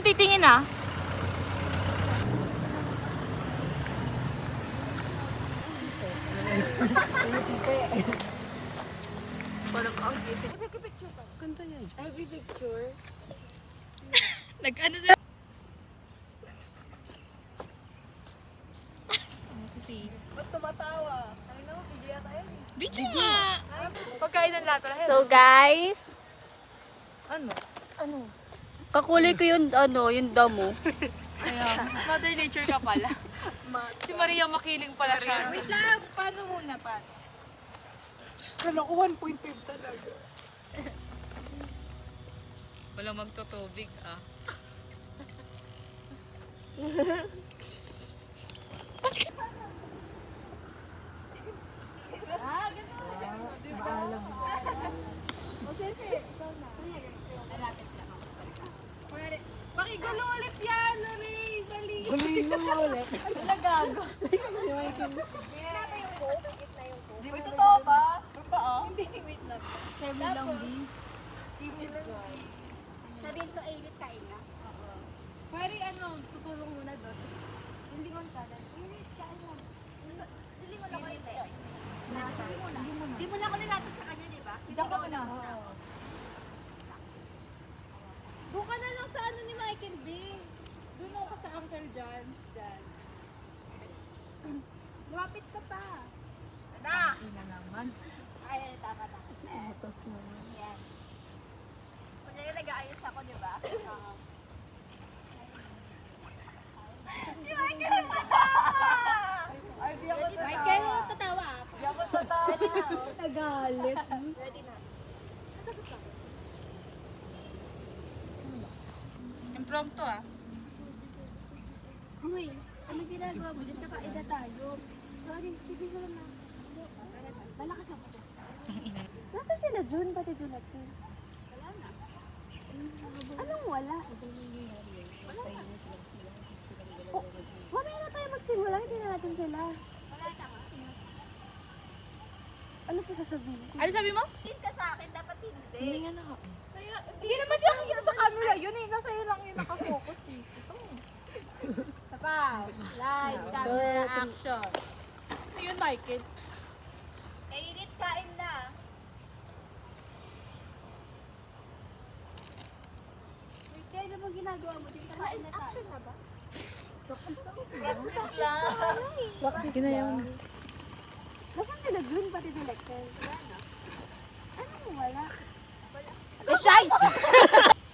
kang titingin ah. Parang ang gising. Nagpipicture ka. Ganda niya. Nagpipicture. Nag-ano siya? Si sis. Ba't tumatawa? Ay no, video tayo. Video nga! Pagkain ng lata. So guys, Ano? kakulay ko yung yung damo. Mother Nature ka pala. Si Maria makiling pala siya. Wait lang, paano muna pa? Kala ko 1.5 talaga. Walang magtutubig ah. Pakigulo ulit yan, Lori! Dali! Nagago. Uy, totoo ba? Hindi, wait lang. Kemi lang, B. Sabihin ko, Ailit, kain na. Pwede tutulong muna doon. Yung lingon ka, Ailit, kain na. Lingon ako yun, Teo. Di mo na ako nilapit sa kanya, di ba? Diyan ka muna. Doon ka na lang sa ano ni Michael B. Doon ako sa Uncle John's dyan. Lumapit ka pa. Na! Ina naman. Ay, tama na. Yan. Kunyari nag-aayos ako, di ba? Oo. Si Michael ang tatawa! Michael, tatawa. Nagalit. Ready na. Nasagot ka. Impromptu ah. Uy, ano ginagawa mo? Dito kakain na tayo. Sorry, sige ko na. Malakas ako. Tangina. Nasaan sila Jun? Pati Jun at Jun? Wala na. Anong wala? Wala na. Oh, mamaya na tayo magsimula. Hindi na natin sila. Wala na nga. Ano po sasabihin ko? Ano sabi mo? Tin ka sa akin, dapat hindi. Hindi nga na Kaya, hindi naman nakikita sa camera yun eh. Nasa iyo lang yung nakafocus eh. Ito. Tapaw. Lights, camera, action. Ayun, Michael. Ailit, kain na. Wait, kaya ano bang ginagawa mo? Din kain na tayo. Action na ba? Sige na yun. Nasaan sila Jun? Pati Director? Wala na. Anong wala? Eh, shy!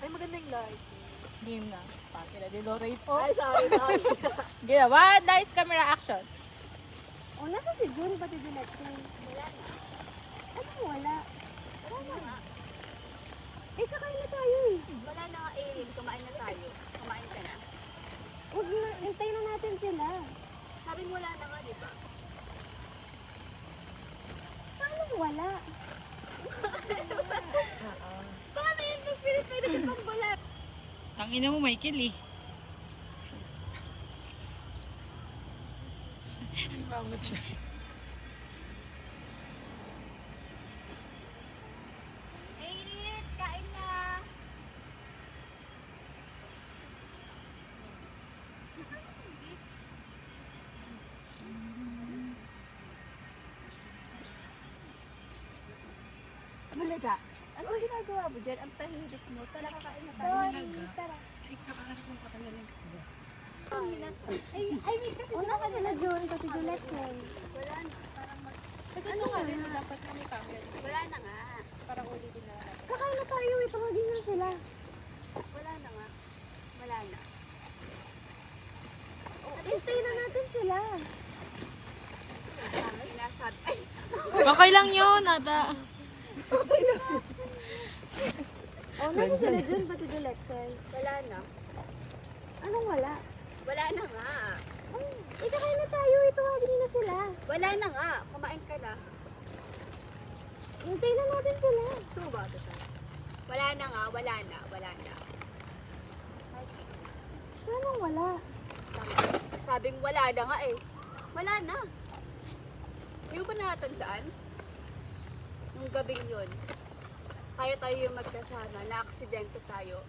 Ay, maganda yung light. Game na. Pati na dilorate po. Ay, sorry. Ginawa. Nice camera action. Oh, nasa si Jun? Pati Director? Wala na. Anong wala? Wala na. Eh, kakain na tayo eh. Wala na nga eh. Kumain na tayo. Kumain ka na. Huwag na. Hintayin na natin sila. Sabi mo wala na nga, di ba? Paano wala? Paano yun sa spirit pwede ka pang wala? Tangina mo, Michael eh. Bangot siya. Ailit, kain na. Malaga. Ano ginagawa mo dyan? Ang tahimik mo. Tara, kakain na tayo. Tara. Ay, nakakarap mo pa kanya lang. Ay, wait kasi wala ka nila Jun, pati Juliet eh. Wala na, parang kasi ano nga, dapat na may camera. wala na nga. Parang ulitin na lang. Kakain na tayo eh, pamagin na sila. Wala na nga. Wala na. Stay na natin sila. Sinasabi. Ay, Okay lang yun, Ada. oh, nasa sila Jun, pati Juliet eh. Wala na. Anong wala? Wala na nga. Eh, kakain na tayo eh, pamagin na sila. Wala na nga. Kumain ka na. Hintay na natin sila. True ba ito? Wala na nga, wala na, wala na. Anong wala? Sabing wala na nga eh. Wala na. Hindi mo ba nakatandaan? Nung gabing yun, tayo yung magkasama, na-aksidente tayo.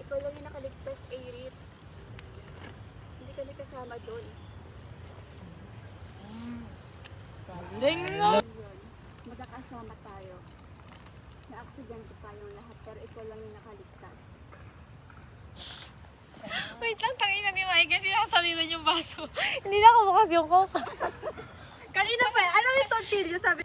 Ikaw lang yung nakaligtas, Airit. Hindi kami kasama doon. Galing mo! Yun. Magkakasama tayo. Na-aksidente tayong lahat, pero ikaw lang yung nakaligtas. Wait lang, tangina ni Mike kasi nakasalinan yung baso. Hindi na kumukas yung coke. Kanina pa, alam mo yung tortilla, sabi.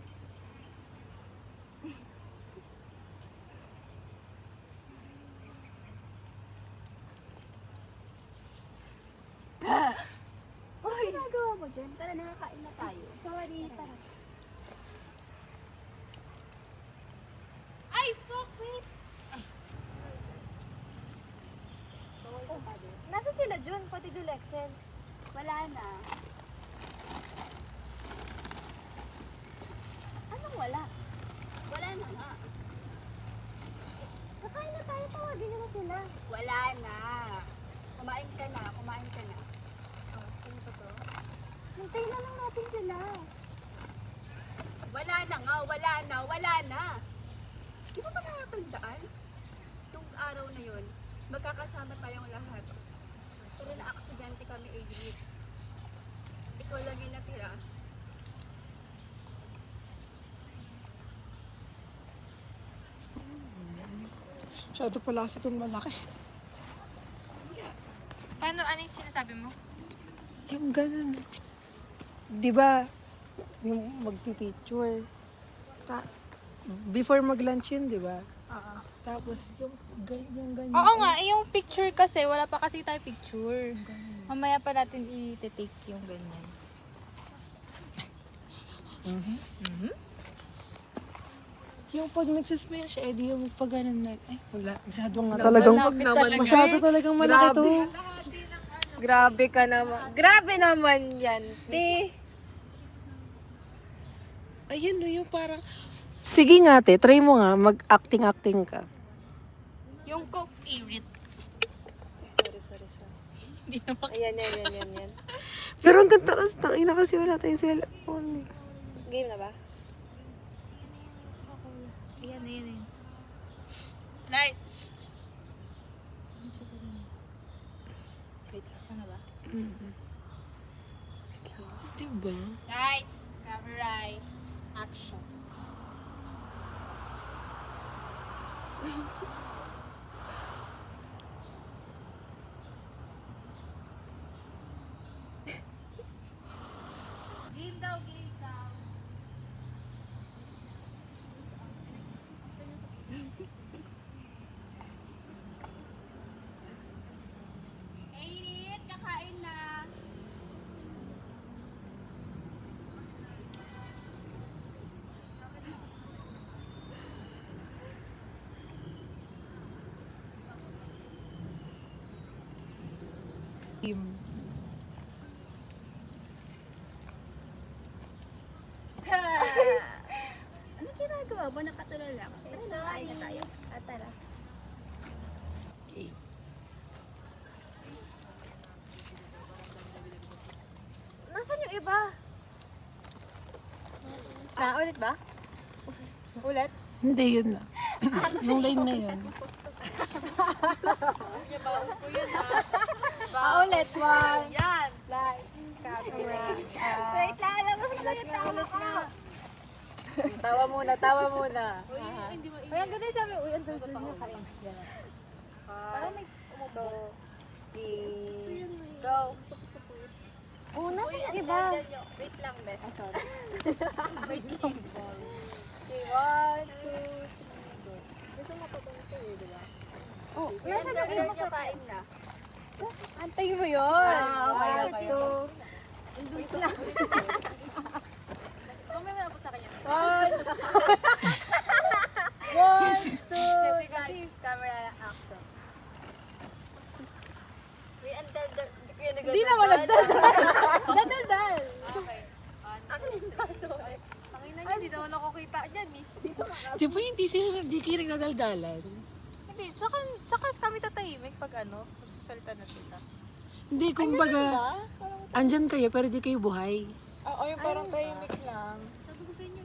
Uy! Ano ginagawa mo dyan? Tara, nakakain na tayo. Sorry, tara. Ay, fuck, wait. Nasaan sila Jun? Pati Julexen? Wala na. Anong wala? Wala na nga. Kakain na tayo, tawagin nyo na sila. Wala na. Kumain ka na, kumain ka na. Oh, sino ba to? Hintayin na lang natin sila. Wala na nga, wala na, wala na. Di ba nakakatandaan? Itong araw na yun, magkakasama tayong lahat. Pero na-aksidente kami, Adrian. Ikaw lang yung natira. Masyado pala kasi itong malaki. Paano, ano yung sinasabi mo? Yung ganun. Di ba? Yung magpipicture. Before mag-lunch yun, di ba? Oo. Tapos yung ganyan. Oo nga, yung picture kasi, wala pa kasi tayo picture. Mamaya pa natin i-take yung ganyan. Yung pag nagsismile siya, edi yung pag ganun na, ay, wala. Masyadong nga talagang, masyado talagang malaki to. Grabe ka naman. Grabe naman yan, te. Ayun no, yung parang, sige nga te, try mo nga, mag-acting-acting ka. Yung coke, Irit. Sorry. Hindi naman. Ayan. Pero ang ganda kasi, tangina kasi wala tayong cellphone. Game na ba? Ayan. Lights. Ano ba? Diba? Lights, camera, action. Game daw. Airit, kakain na. Team. Ano ginagawa mo? Nakatulala ka. Tara, kakain na tayo. Tara. Nasaan yung iba? Ulit ba? Ulit? Hindi, yun na. Yung line na yun. Ulit. One. Yan. Lights, camera, Wait lang, alam mo sila yung tama ka. Tawa muna. Uy, ang ganda yung sabi, uy, ang ganda niya kain. Parang may umubo. Go. Oh, nasaan yung iba? Wait lang, be. Sorry. One, two, Gusto mo pa ito eh, di ba? Oh, nasaan yung iba sa kain na. antay mo yun. okay. Wait lang. Kung may malapot sa kanya. One, two, Kasi camera, action. Wait, Hindi na malagdal. Dadaldal. Okay. Tangina niya, hindi naman ako kita dyan eh. Di ba hindi kayo nagdadaldalan? Hindi, tsaka kami tatahimik pag magsasalita na sila. Hindi, kumbaga, andyan kayo pero di kayo buhay. Oo, yung parang tahimik lang. Sabi ko sa inyo,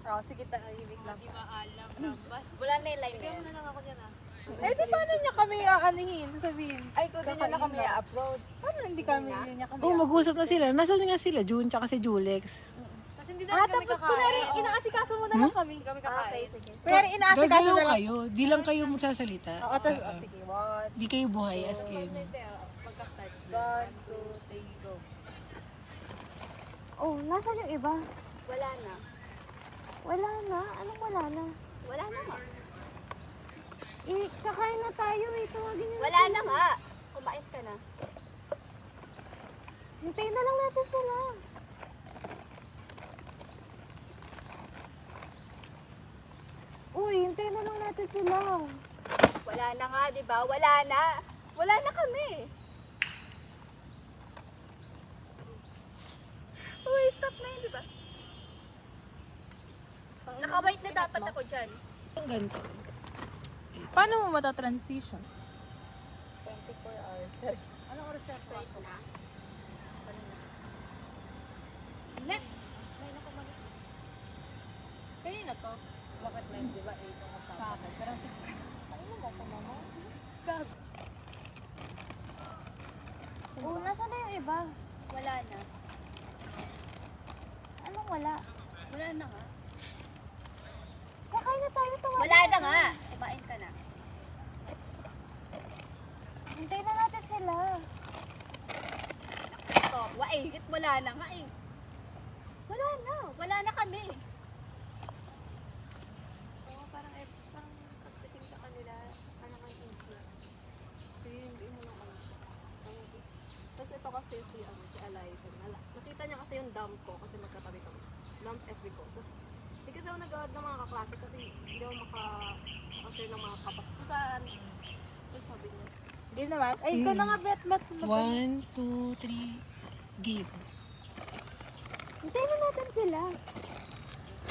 Oh, sige, tahimik lang. di maalam, rambas. Wala na yung line na Bigyan yan. mo na lang ako dyan ah. Eh, di paano niya kami aanihin? Sasabihin. Ay, kung din na kami i-upload. Paano hindi kami niya kami Oh, mag-usap na sila. Nasaan nga sila? June tsaka si Julex. Kasi hindi na kami kakain. Kunwari, inaasikaso mo na lang kami. Kami kakain. Kunwari, inaasikaso Gagalaw na lang. kayo. Di lang kayo magsasalita. Oo, tapos, sige, one. Di kayo buhay as in. Pagka-start. 1, 2, 3, go. Oh, nasaan yung iba? Wala na. Wala na? Anong wala na? Wala na nga. Eh, kakain na tayo eh. Tawagin niyo Wala na nga. Kumain ka na. Hintayin na lang natin sila. Uy, hintayin na lang natin sila. Wala na nga, di ba? Wala na. Wala na kami. Uy, stop na yun, di ba? Naka-white na dapat ako dyan. Ang ganito. Paano mo mata-transition? 24 hours. Anong oras na sa na? Net! Kanina to? Bakit na yun, di ba? 8 ang kasama. Pero ano mo ko mama? Oh, nasaan na yung iba? Wala na. Anong wala? Wala na nga. Kakain na tayo. Tawagin Wala na natin. nga. Kumain ka na. Hintayin na natin sila. Ito, wait. Wala na nga eh. Wala na. Wala na kami. Oo, parang pagdating sa kanila, parang ang easy. Hindi mo lang alam. Tapos ito kasi si Eliza. Nakita niya kasi yung dump ko kasi magkatabi kami. Dump FB ko. Tapos hindi kasi ako nag-add ng mga kaklase kasi hindi ako maka-share ng mga kapastusan. Tapos sabi niya, Game naman. Ay, ikaw na nga, bet. 1, 2, 3, game. Hintayin na natin sila.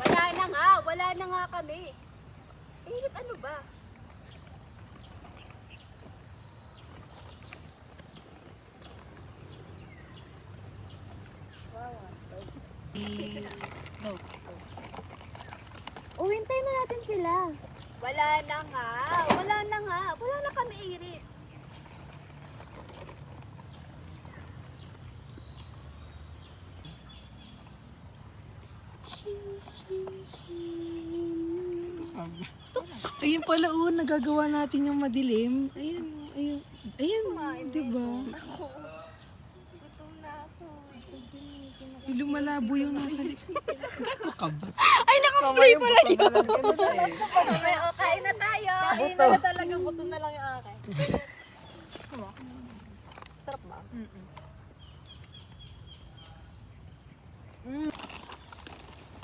Wala na nga. Wala na nga kami. Init ano ba? Go. Oh, hintayin na natin sila. Wala na nga. Wala na nga. Wala na kami, Irit. Ayun pala, nagagawa natin yung madilim. Ayun, ayun. Ayun, di ba? Gutom na ako. Lumalabo yung nasa likod. Gago ka ba? Ay, naka-play pala yun. Okay, kain na tayo. Kain na talaga, buto na lang yung akin. Sarap ba?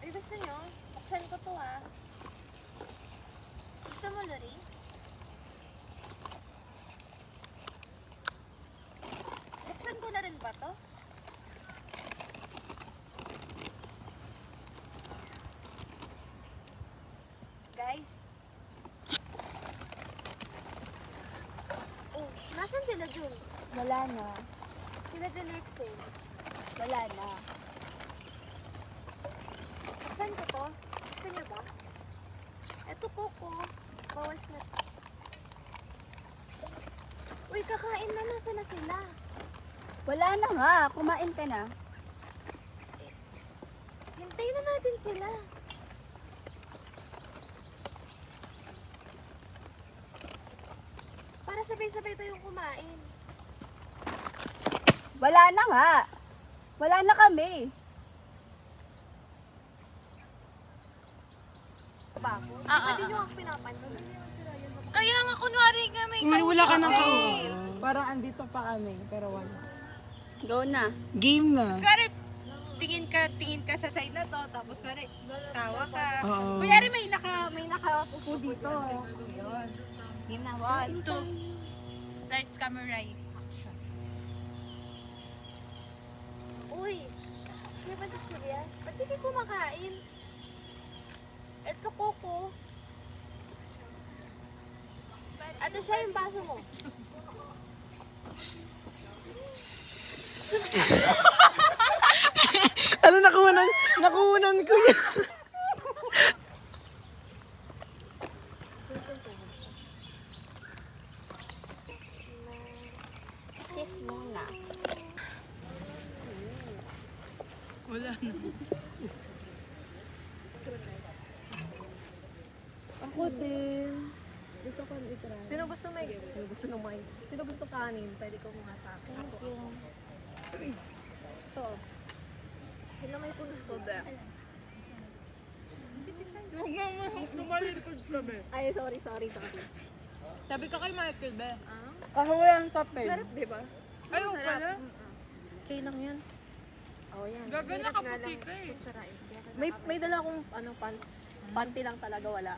ay gusto nyo? Buksan ko to ah. Gusto mo, Lori? Buksan ko na rin ba to? Guys. Oh, nasan sila Jun? Wala na. Sila Jun Excel. Wala na. Buksan ko to. Gusto nyo ba? Eto Coco. Bawas na. Uy, kakain na. Nasaan na sila? Wala na nga. Kumain ka na. Hintayin na natin sila. Para sabay-sabay tayong kumain. Wala na nga. Wala na kami. Hindi nyo ako pinapansin. Kaya nga, kunwari kami. Kung wala ka ng kao. Parang andito pa kami, pero wala. Go na. Game na. Kunwari, tingin ka sa side na to, tapos kunwari, tawa ka. Oo. Kunyari may nakaupo dito. Yun. Game na. 1, 2. Lights, camera, action. Uy, siya ba Chiria? Ba't di kayo kumakain? Eto Coco. Ate siya yung baso mo. Ano, nakunan ko yan. muna. Wala na. Ako din. Gusto ko i-try. Sino gusto may? Sino gusto ng may? Sino gusto kanin? Pwede ko mga sa akin. Ako. Ito. Sino may puno ko ba? Huwag nga nga, lumalikod ka, be. Ay, sorry. Sabi ka kay Michael, be. Kasi walang tapin. Sarap, di ba? Ayaw pala. Okay lang yan. Oh, yan. Gaga Hirap nga nakaputi lang ka eh. kutsarain. May dala akong pants. Panty lang talaga wala.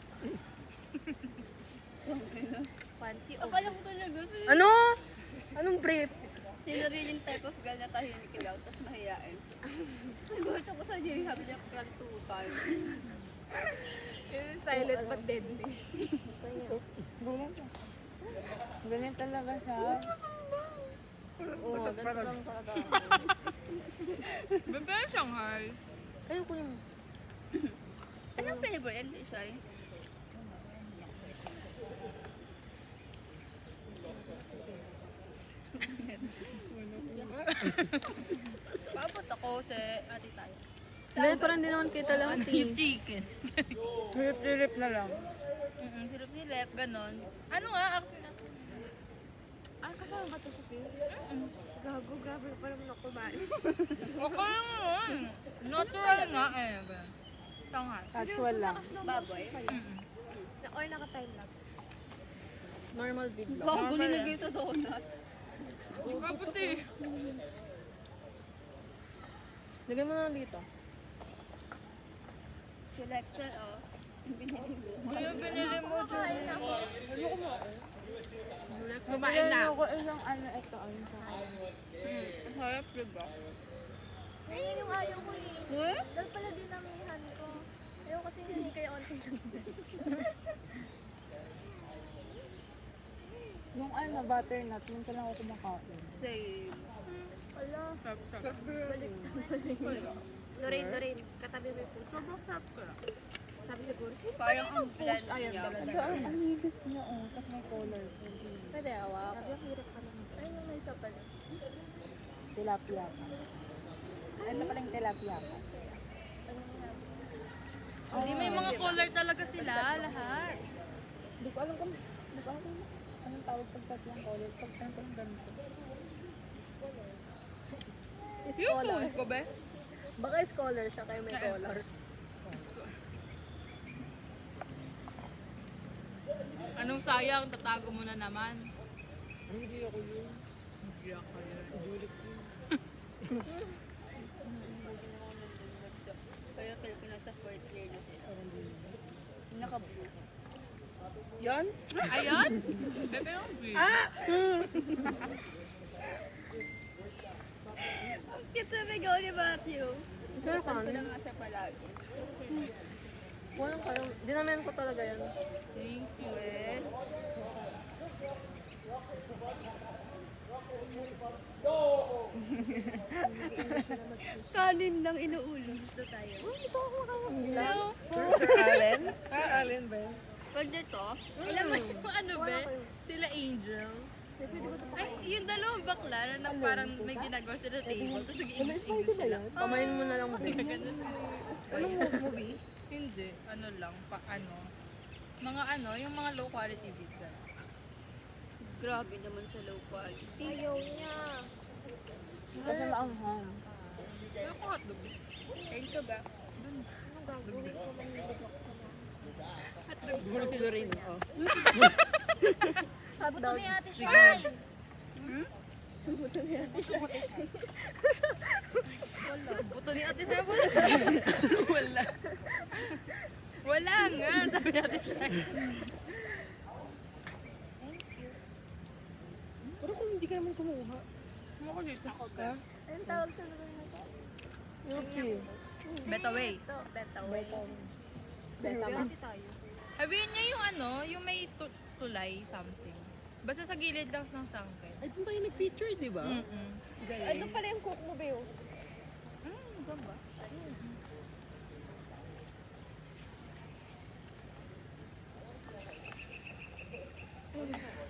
Panty o Akala ko talaga si Ano? Anong brief? sino rin yung type of girl na tahimik lang, tapos mahiyain. Nagulat ako sa niya, sabi niya plantutan. Silent but deadly. Ganyan talaga siya. Oo, ganito lang talaga. Be, pero Shanghai. Ayun ko yung... Anong flavor yan, Ishay? paabot ako sa ate tayo. Hindi, parang hindi naman kita lang. Yung chicken. Hilip-hilip na lang. Silip-silip, ganon. Ano nga? Kasama ba ito sa film? Gago, grabe pa naman ako kumain. Okay lang yun. Natural nga eh. Shanghai. Actual lang. Baboy? Or naka-time lang. Normal video. Bago nilagay sa donut. Kaputi. Lagay mo na lang dito. Si Lexel, oh. Binili mo. Yung pinili mo, Julie. Kumain na. Ako isang ano ito. Ayun sa akin. Harap, diba? Ayun yung ayaw ko eh. Dahil pala dinamihan ko. Ayaw kasi hindi kayo onti lang. Yung ano, butternut. Yung lang ako kumakain. Same. Ala. Lorraine, katabi mo yung puso. Sobrang sarap ka. Sabi siguro, sino Parang ang blend Ayun, niya. dala-dala. Ang higas niya, oh. Tapos may color. Pwede, awak. Sabi, ang hirap ka naman. Ayun yung may isa pala. Tilapia ka. Ano pala yung tilapia ka? Hindi, may mga color talaga sila, lahat. Hindi ko alam kung... Hindi ko alam anong tawag pag tatlong color. Pag tatlong ganito. Yung phone ko, be? Baka scholar siya, kayo may color. Anong sayang, tatago mo na naman. Hindi ako yun. Hindi ako yun. Pero feel ko nasa fourth year na sila. Yung naka-blue. Yan? Ayan? Bebe, yung green. Cute sa bigaw ni Matthew. Kaya Saan ko kanin. na nga siya palagi. Walang kayo. Dinamen ko talaga yan. Thank you. Eh. Kanin lang inuulo. Gusto tayo. So, Sir Allen? Sir Allen ba yun? Pag dito, alam mo yung ano, be? Sila Angel. Ay, yung dalawang bakla na parang may ginagawa sila sa table, tapos nag-English sila. Kamayin mo na lang. Ganun. Anong movie? Hindi, ano lang, mga ano, yung mga low quality beats. grabe naman sa low quality. Ayaw niya. Kasi maanghang. Pero ko hotdog. Kain ka ba? Anong gagawin ko? Gulo si Lorraine. Oh. Buto ni Ate Shai! Buto ni Ate Shai, wala. Wala nga, sabi ni Ate Shai. Pero kung hindi ka naman kumuha. Ako dito. Anong tawag sa lugar na to? Yuki. Betaway. Ito, betaway. Betamax. Sabihin niya yung ano, yung may tulay something. Basta sa gilid lang ng sangkit. Ay, doon tayo nag-picture, di ba? Galing. Ano pala yung cook mo, Beo? Gamba.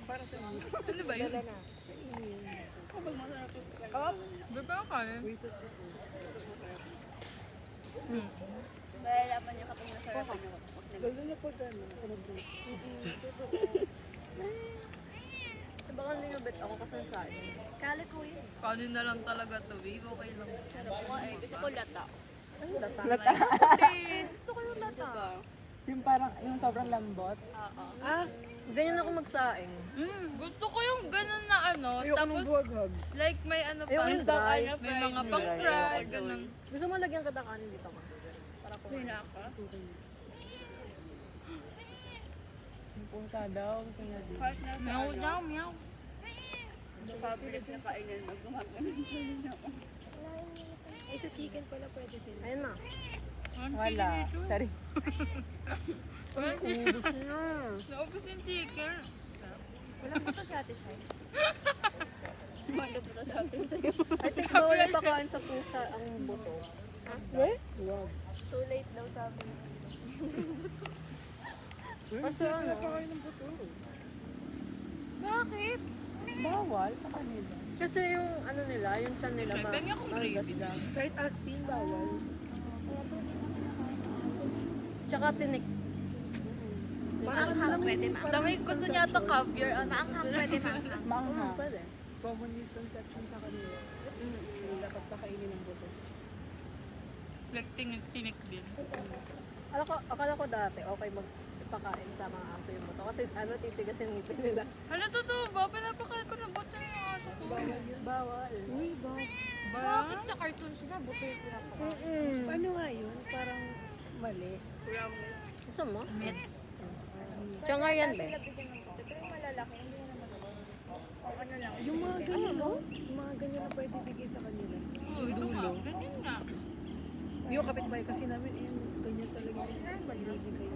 Para sa Ano ba yun? Wala na. Kapag masarap yung spaghetti. Oops! Di ba ako eh? Malalaman niyo kapag masarap yung Lalo na pag ano, pinag-break. Baka nilubit ako kasi kain. Kali ko yun. Kanin na lang talaga to, babe. Okay lang. Sarap ko eh. Gusto ko lata. Ano lata? Hindi, gusto ko yung lata. Yung parang, yung sobrang lambot. Oo. Ah, ganyan ako magsaing. Gusto ko yung ganun na ano, Ayoko tapos nung buwag-hag. like may ano pa, Ayoko yung dry. may mga pang fry, ganun. Gusto mo lagyan kita kanin dito ka? Para ko. Sino ako? Yung pusa daw, gusto niya din. Kahit na sa Meow, ano, meow, meow. sa public na kainan, mag-gumagano ako. Ay, sa chicken pala pwede sila. Ayun na. Wala. Sorry. Naubos yung chicken. Wala ko to satisfied. Wala ko to satisfied. I think bawal ipakain sa pusa ang buto. Wow. Too late daw sabi. Kasi ano? Napakain ng buto. Bakit? Bawal sa kanila. Kasi yung ano nila, yung chan nila Siyempre, pengen akong gravy. Kahit aspin, bawal. Tsaka tinik. Maanghang pwede maanghang. Dami gusto niya ito caviar. Ano gusto Maanghang niya? pwede maanghang. Mangha. Pwede. Common misconception sa kanila. Hindi dapat pakainin ng buto. Like tinik din. Akala ko dati, okay ipakain sa mga aso yung buto. Kasi ano, titigas yung ngipin nila. Ano totoo ba? Pinapakain ko ng botsa yung aso ko. Bawal. Uy, bawal. Bakit sa cartoon sila? Buto yung pinapakain. Paano nga yun? Parang mali. Gusto mo? Meat. Tsaka nga yan, be. Pero yung malalaki, hindi na naman ako. O ano lang. Yung mga ganyan, no? Yung mga ganyan na pwede bigay sa kanila. Oo, ito nga. Ganyan nga. Yung kapitbahay kasi namin, yung ganyan talaga yung binibigay.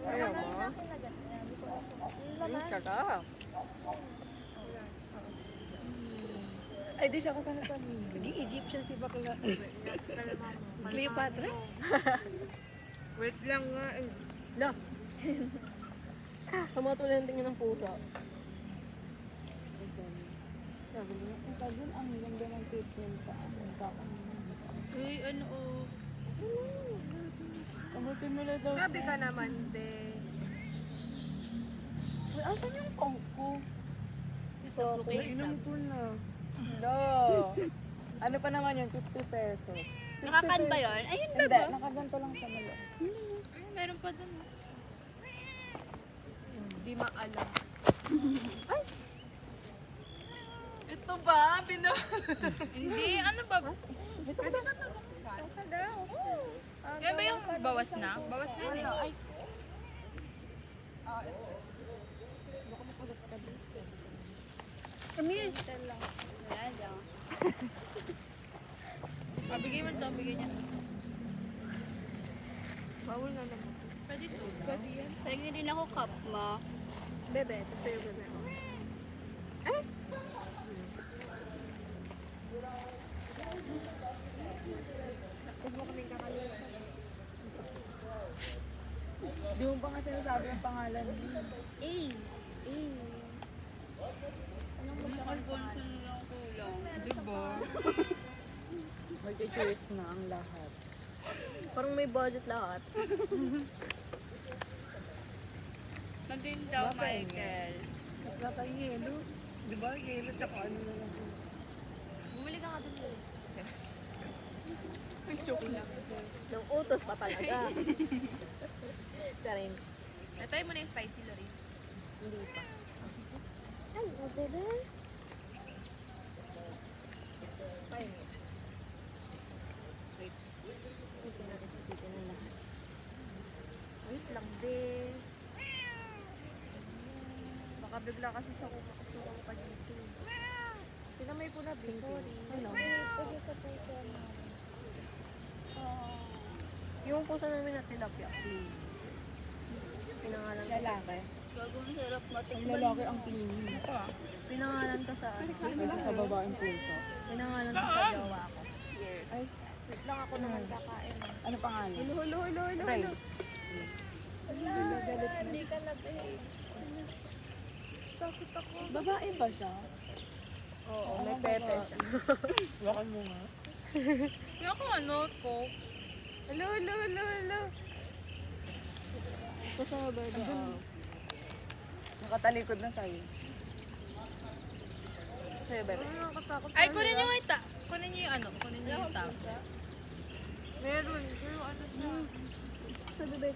Ayaw mo? Sarap. Ay, di siya kasama sa amin. Naging Egyptian si Bakla. Cleopatra? Wait lang nga eh. La. Sa mga tuloy tingin ng pusa. Sabi niya, ang sabi ang ganda ng treatment sa Uy, ano oh. Kamutin mo na daw. Grabe ka naman, be. Uy, asan yung kongko? Gusto ko kayo Inom po na. No. Ano pa naman yun? 50 pesos. Nakakan ba yun? Ayun ba Hindi, ba? nakaganto lang sa malo. Ay, meron pa dun. oh. Di maalam. Ito ba? Hindi, ano ba? Pwede ba ito buksan? Yan ba yung bawas na? Bawas na yun eh. Kami. Wala lang. Bigay mo ito, bigay niya. Bawal na naman. Pwede ito. Pwede yan. Tingin din ako cup mo. Bebe, ito sa'yo, bebe. Di mo pa nga sinasabi ang pangalan niya. Nakasponsor na lang kulang. Diba? Mag-choice na ang lahat. Parang may budget lahat. Nandun daw, Michael. Wala tayong yelo. Di ba? Yelo tsaka ano na lang. Bumili ka nga dun. Joke lang. Nang utos pa talaga. Karin. Natry mo na yung spicy, Lori. Hindi pa. Ay, bebe. Fine. Wait. Chicken na rin. Chicken na lahat. Wait lang, be. Baka bigla kasi siya kumakasulong pa dito. Tinamay ko na, be. Sorry. Ano? Pwede sa puso mo. Yung pusa namin na tilapia. Pinangalan ko. Lalaki. Gagawin sarap Ang matikman. lalaki ang tingin. Pinangalan ko sa ano. Dito sa babaeng puso. Pinangalan ko sa jowa ko. Ay, Wait lang ako naman kakain. ano pangalan? Hulo. Ray. Hindi ka na, be. Babae ba siya? Oo, may pepe siya. Wakan mo nga. Yung ako ano, Coke. Hello. Kasama ba ito? Nakatalikod na sa'yo. Sa'yo, bebe. Ay, kunin niyo yung kunin niyo yung ano, kunin niyo yung tab. Meron. Pero ano siya? Sa bebe.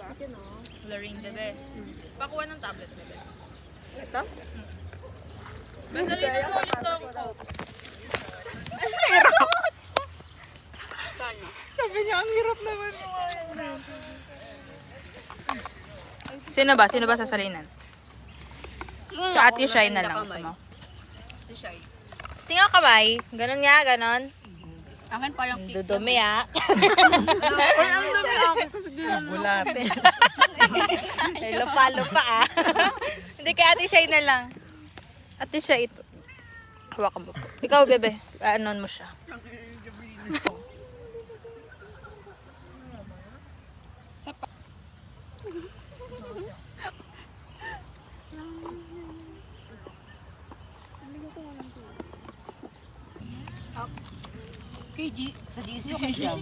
Akin o. Lorraine, bebe. Pakuha ng tablet, bebe. Ito? Basta rin mo itong Coke. Sabi niya, ang hirap naman mo. Sino ba sasalinan? Si Ate Shai na lang gusto mo. Tingnan kamay. Ganon nga, ganon. Akin parang Dudumi ah. Ay, ang dami ako. Bulate. Ay, lupa ah. Hindi kay Ate Shai na lang. Ate Shai ito. Hawakan mo po. Ikaw, bebe. Anon mo siya. Sa GC o kay Jam?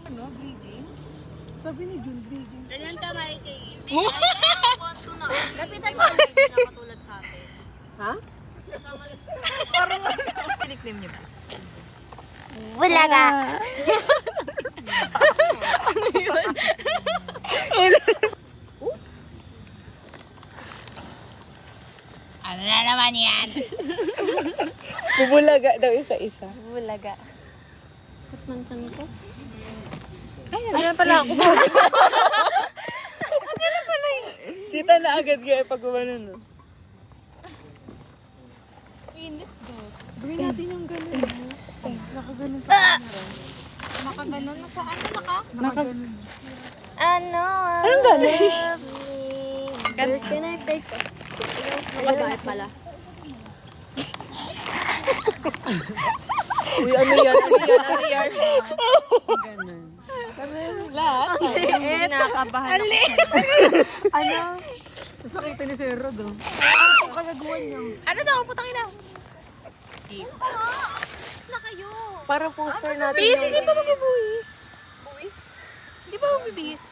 Ano, breeding? Sabi ni Jun, breeding. ganyan kamay kay hindi. Ay, want to na. Lapitan mo kamay na katulad sa atin. Ha? Kasama rin. Nickname niyo ba? Bulaga. Ano na naman yan? Bubulaga daw isa-isa. Bulaga. Sakit ng tiyan ko. Ayan pala ako. Kita na agad kaya pag gumano, no? Gawin natin yung gano'n. Nakaganon sa camera. Nakaganon na sa ano naka? Nakaganon. Ano? Anong gano'n? Can I take a... Masakit pala. Uy, ano yan? Ganon. Lahat. Kinakabahan ako. Ano? Sakita ni Sir Rod, oh. Ang kagaguhan niya. Ano daw? Putang ina. Na kayo. Parang poster natin. Bis, hindi pa mag-buwis. Buwis? Hindi pa mag-buwis.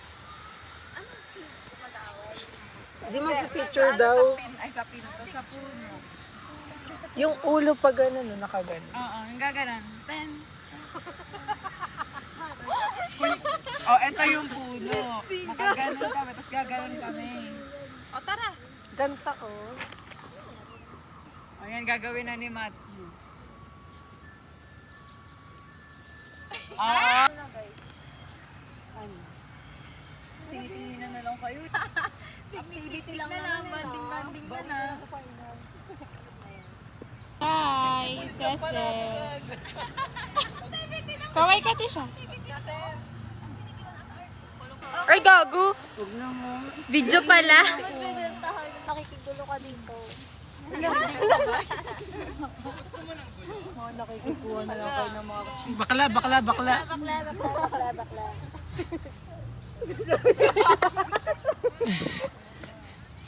Di mag-feature daw. Ay, sa pinto, sa puno. Yung ulo pa gano'n, no, nakaganon. Oo, yung gaganan. Oh, eto yung puno. Nakaganon kami, tapos gaganon kami. O tara. Ganta, oh. O, yan gagawin na ni Matthew. Ah, Tinitingnan na lang kayo. Activity lang naman. Banding na na. Hi, Sese. Kaway ka, Tisha. Ay, gago. Video pala. Nakikigulo ka dito. Nakikikuha na lang kayo ng mga... Bakla. Bakla.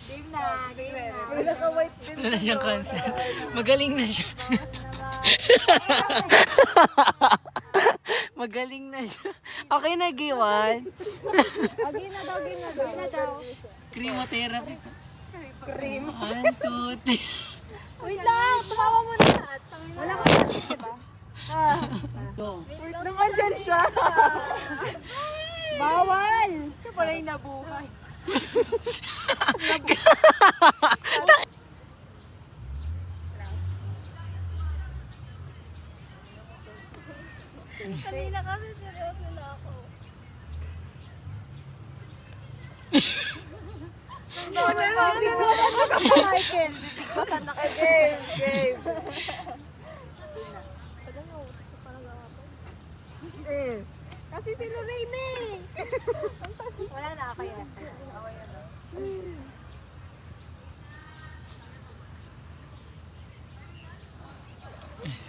Game na. Wala na siyang cancer. Magaling na siya. Magaling na siya. Okay na, Giwan. Game na daw. Chemotherapy pa. Cream. 1, 2, 3. Wait lang. Tumawa mo na. Wala ka na, diba? Go. Nangadyan siya. Bawal. Ito pala yung nabuhay. Kanina kasi seryoso na ako. Michael, bibigbasan na kayo. Game. Kasi si Lorraine eh. Wala na kaya.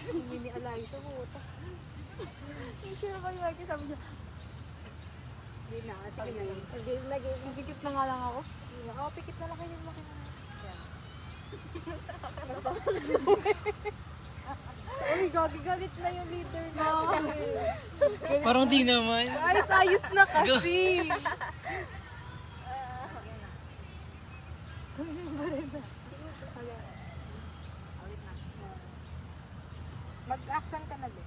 Hindi ni alay ito mo. siya kayo lagi sabi niya. Hindi na, sige na lang. Hindi, Magkikip na nga lang ako. Oo, pikit na lang kayo makina. Uy, galit na yung leader na. Parang di naman. Ayos na kasi. Mag-action ka na din.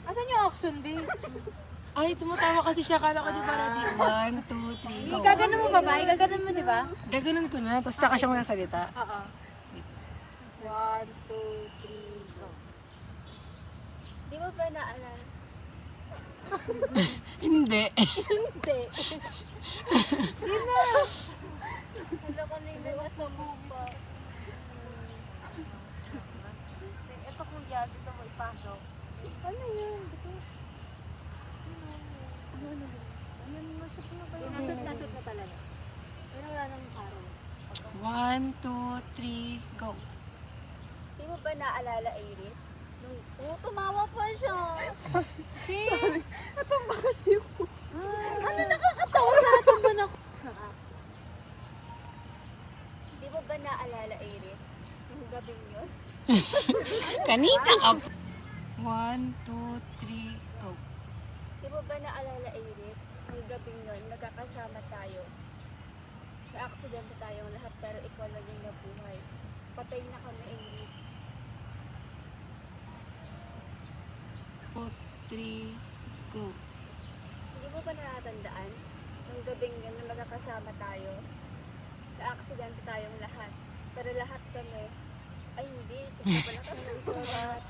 Asan yung action, babe? Ay, tumatawa kasi siya. Kala ko di para di. 1, 2, 3, go. Gaganon mo ba, Mai? Gaganon mo, di ba? Gaganon ko na. Tapos tsaka siya muna salita. Oo. 1, 2, 3, go. Di mo ba naalala? Hindi. Wala kanina nasa buba. Ito kuya, dito mo ipasok. Ano yun? Nashoot na talaga. Pero wala nang araw. 1, 2, 3, go. Di mo ba naalala, Iris? Nung tumawa pa siya. Di mo ba naalala, Iris? Nung gabing yun? Kanina ka. 1, 2, 3, go. Di mo ba naalala, Iris? Nung gabing yun, nagkakasama tayo. Na-aksidente tayong lahat pero ikaw lang yung nabuhay. Patay na kami, Iris. 2, 3, go. Hindi mo ba natatandaan? Nung gabing yun, nung magkakasama tayo, na-aksidente tayong lahat. Pero lahat kami, ay hindi, hindi pala kasi lahat.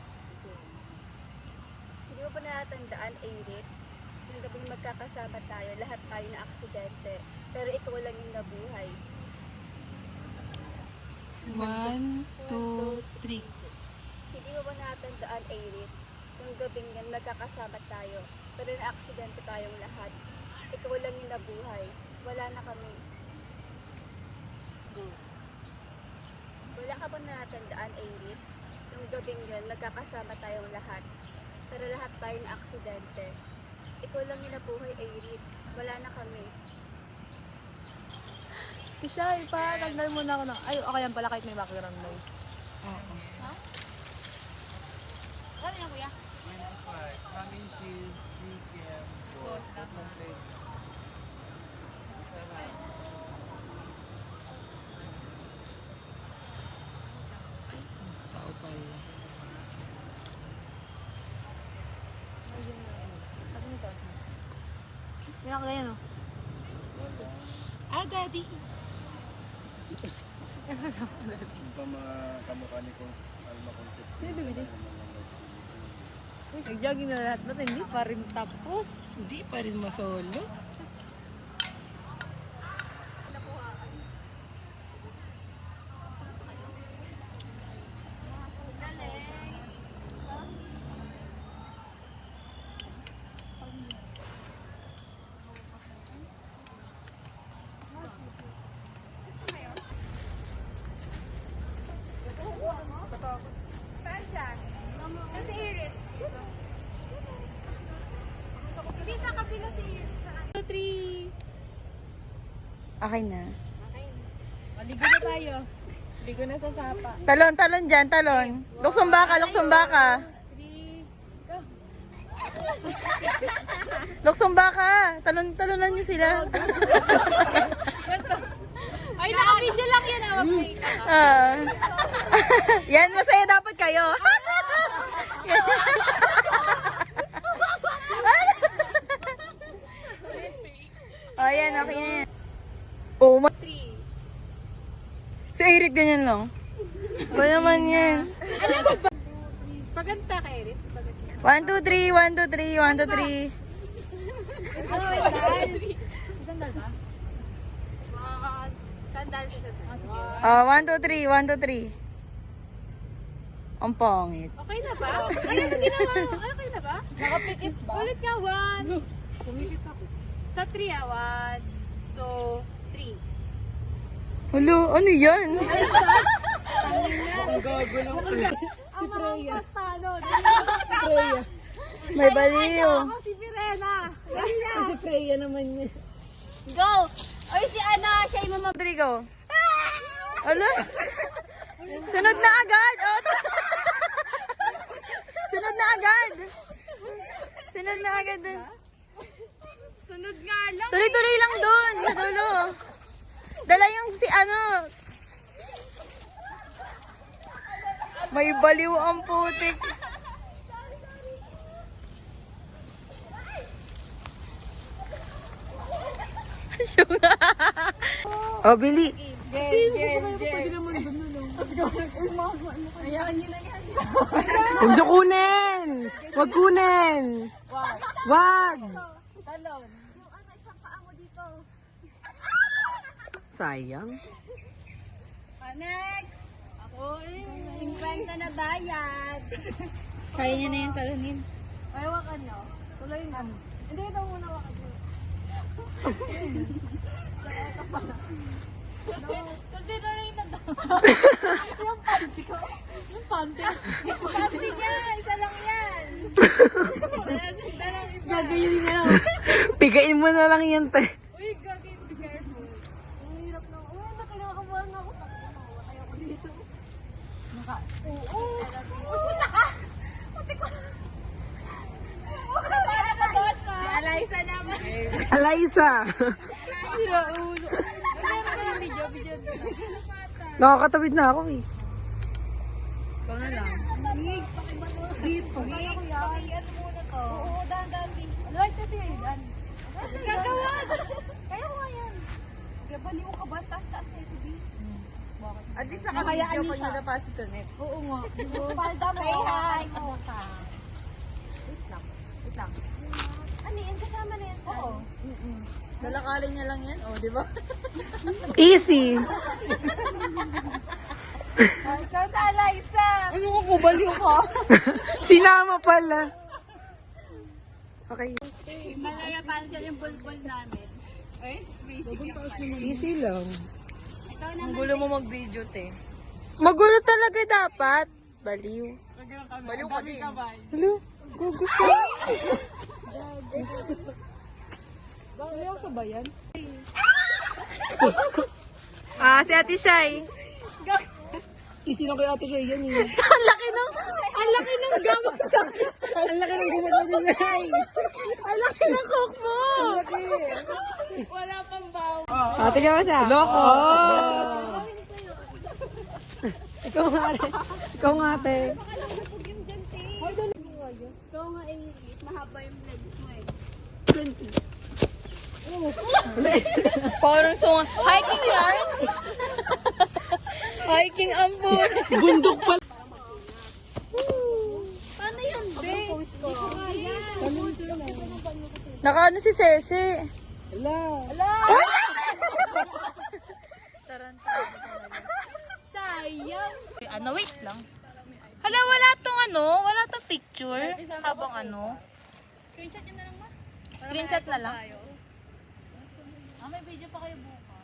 Hindi mo ba natatandaan, Iris? Nung gabing magkakasama tayo, lahat tayo na-aksidente. Pero ikaw lang yung nabuhay. 1, 2, 3. Hindi mo ba natatandaan, Iris? Nung gabing yan, magkakasama tayo. Pero na-aksidente tayong lahat. Ikaw lang yung nabuhay. Wala na kami. Wala ka bang natatandaan, Iris? Nung gabing yan, magkakasama tayong lahat. Pero lahat tayo na-aksidente. Ikaw lang yung nabuhay, Iris. Wala na kami. Tisha, ipa-tagdal muna ako ng... Ay, okay yan pala kahit may background noise. Oo. Gano'n yan, kuya? Tao pala. Pinakaganyan, oh. Ah, daddy. Ito mga kamukha ni kong Alma Concept. Sino bibili? Nag-jogging na lahat. Ba't hindi pa rin tapos? Hindi pa rin masolo. Okay na. Maligo na tayo. Ligo na sa sapa. Talon, talon dyan, talon. Luksong baka, luksong baka. Luksong baka. Talon, talonan nyo sila. Ay, naka-video lang yan. Huwag mo Ah. Yan, masaya dapat kayo. Oh, yan, okay na yan. Oh, si Eric ganyan lang. Ba naman yan. Paganta ka, Erin. 1, 2, 3, 1, 2, 3, 1, 2, 3. Sandal ba? Sandal sa sandal. Oh, 1, 2, 3, 1, 2, 3. Ang pangit. Okay na ba? Ay, ano ginawa mo? Okay na ba? Nakapikit ba? Ulit nga, 1. Pumikit ako. Sa 3 1, 2, 3. Hello, ano yan? Ang mga pastano. May baliw. Ako si Pirena. Kasi Freya naman niya. Go! Oy, si Ana, siya yung mama. Rodrigo. Ala? Sunod na agad. Oh, sunod na agad. Sunod na agad dun. Sunod nga lang. Tuloy-tuloy lang dun. Sa dulo. Dala yung si ano. May baliw ang putik. Oh, Billy. Huwag niyo kunin! Huwag kunin! Wag! Sayang. Next! Ako 50 na bayad. Kaya niya na yung talonin. Ay, wakan nyo. Tuloy na. Hindi, ito muna wakan nyo. Considering na daw. Yung panty ko. Yung panty. Yung panty niya. Isa lang yan. Gagawin niya. Pigain mo na lang yan, te. Uy, gagawin. Be careful. Ang hirap na. Uy, nakinakabahan ako. Ayoko dito. Oo. Uy, puta ka. Puti ko. Para ka boss, ha? Si Eliza naman. Eliza! Sila ulo. Video. Nakakatawid na ako eh. Ikaw na lang. Dito. Pakiano muna to. Oo, dahan-dahan. Like kasi ngayon, Dan. Gagawad! Kaya ko nga yan. Kaya baliw ka ba? Taas-taas na ito, B. At least nakakaya pag nadapa si Tonet. Oo nga. Palda mo. Say hi. Wait lang. Ano yan? Kasama na yan. Oo. Lalakarin niya lang yan. Oh, di ba? Easy! Ikaw na, Eliza. Ano ko kubaliw ka? Sinama pala. Okay. Malarapan siya yung bulbul namin. Ay, Easy lang. Ang gulo mo mag-video, te. Magulo talaga dapat. Baliw. Baliw ka din. Hello? Gusto. Si Ate Shai. Easy lang kay Ate Shay yan eh. Ang laki ng gamot. Ang laki ng gumawa ni Shay. Ang laki ng cook mo. Ate ka ba siya? Loko! Ikaw nga ate. Ikaw nga ate. ikaw nga eh, mahaba yung legs mo eh. Parang sunga. Hiking yarn? Hiking ambon. Bundok pala. Paano yun, be? Hindi ko kaya. Nakaano si Ceci? Sayang. Ano, wait lang. Hala, wala tong picture. Habang ano. Screenshot yun na lang ba? Screenshot na lang. May video pa kayo bukas.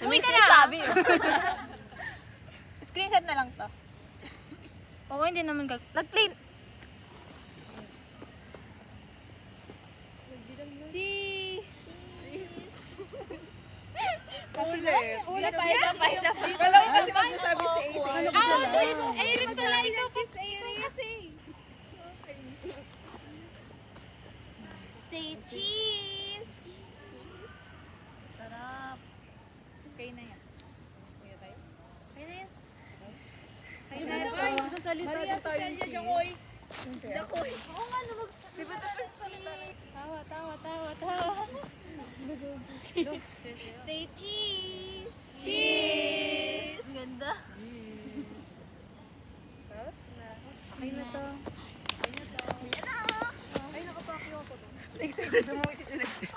Uwi ka na. Sabi. Screenshot na lang to. Oo, hindi naman nag-play. Ulit pa, isa pa. Kala ko kasi magsasabi si Ace. Ayun pala, ikaw kasi. Say cheese! Sarap. Okay na yan. Okay na yan. Okay na yan. Sasalita na tayo. Jakoy. Oo nga, lumag. Diba dapat sasalita na? Tawa. Say cheese! Cheese! Ang ganda. Okay na to. Ay, nakapakyo ako doon. Excited mo